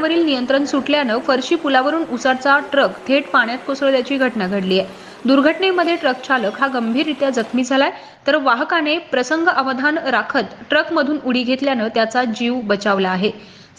वाहनावरील नियंत्रण सुटल्यानं फरशी पुलावरून उसाचा ट्रक थेट पाण्यात कोसळल्याची घटना घडली आहे। दुर्घटनेमध्ये ट्रक चालक हा गंभीररित्या जखमी झालाय, तर वाहकाने प्रसंग अवधान राखत ट्रकमधून उडी घेतल्यानं त्याचा जीव बचावला आहे।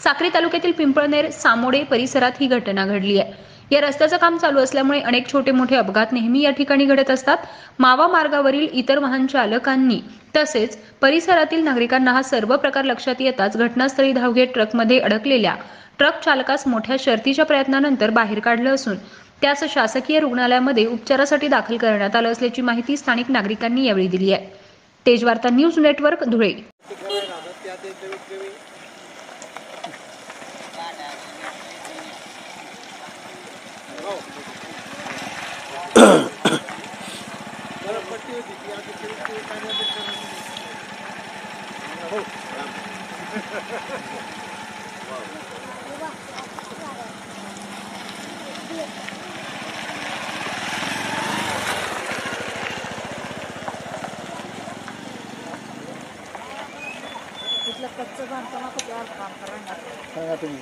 साक्री तालुक्यातील पिंपळनेर सामोडे परिसरात ही घटना घडली आहे। या रस्त्याचं काम चालू असल्यामुळे अनेक छोटे मोठे अपघात नेहमी या ठिकाणी घडत असतात। मावा मार्गावरील इतर वाहन चालकांनी तसेच परिसरातील नागरिकांना हा सर्व प्रकार लक्षात येताच घटनास्थळी धाव घेत ट्रकमध्ये अडकलेल्या ट्रक चालकास मोठ्या शर्थीच्या प्रयत्नानंतर बाहेर काढलं असून त्यास शासकीय रुग्णालयामध्ये उपचारासाठी दाखल करण्यात आलं असल्याची माहिती स्थानिक नागरिकांनी यावेळी दिली आहे। Tejvarta news network Dhule. कच्चं बांधकामाचं काम करायला सांगा तुम्ही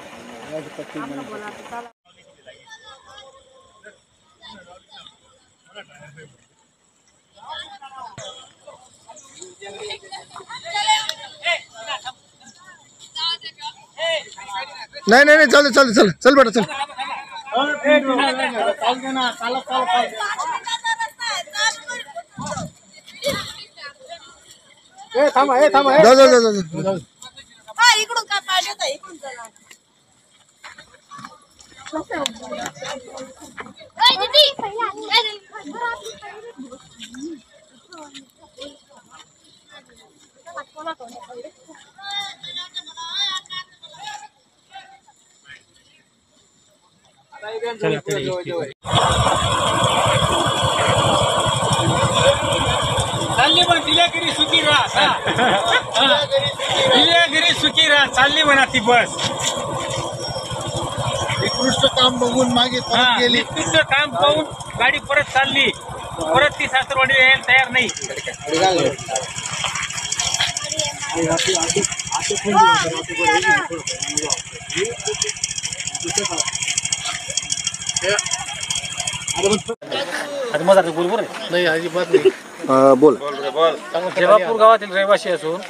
नहीं नहीं नहीं चल चल चल चल बेटा चल। थांबा जा जा जा जा। इकडून काय पाहिजे तर इकडून चला। चालली पण दिल्या घरी सुखी राहा, दिल्या घरी सुखी राहा चालली म्हणा ती बस। निकृष्ट काम बघून मागे परत गेली। निकृष्ट काम पाहून गाडी परत चालली, परत ती सासरवाडी यायला तयार नाही। नाही अजिबात नाही। बोल। जेवापूर गावातील रहिवासी असून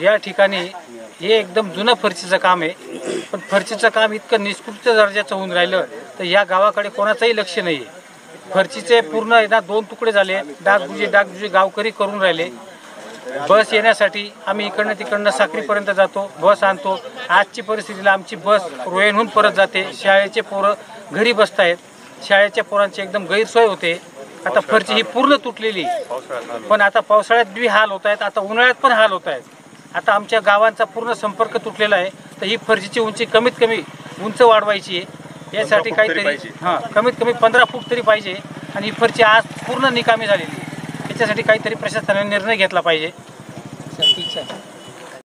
या ठिकाणी हे एकदम जुनं फरशीचं काम आहे, पण फरशीचं काम इतकं निकृष्ट दर्जाचं होऊन राहिलं तर या गावाकडे कोणाचंही लक्ष नाही आहे। फरशीचे पूर्ण ना 2 तुकडे झाले, डागडुजी गावकरी करून राहिले। बस येण्यासाठी आम्ही इकडनं तिकडनं साक्रीपर्यंत जातो, बस आणतो। आजची परिस्थितीला आमची बस रोयणहून परत जाते, शाळेचे पोरं घरी बसतायत, शाळेच्या पोरांची एकदम गैरसोय होते। आता फरशी ही पूर्ण तुटलेली, पण आता पावसाळ्यात बी हाल होत आहेत, आता उन्हाळ्यात पण हाल होत आहेत। आता आमच्या गावांचा पूर्ण संपर्क तुटलेला आहे, तर ही फरशीची उंची कमीत कमी उंच वाढवायची आहे। यासाठी काहीतरी कमीत कमी 15 फूट तरी पाहिजे, आणि ही फरशी आज पूर्ण निकामी झालेली आहे। याच्यासाठी काहीतरी प्रशासनाने निर्णय घेतला पाहिजे।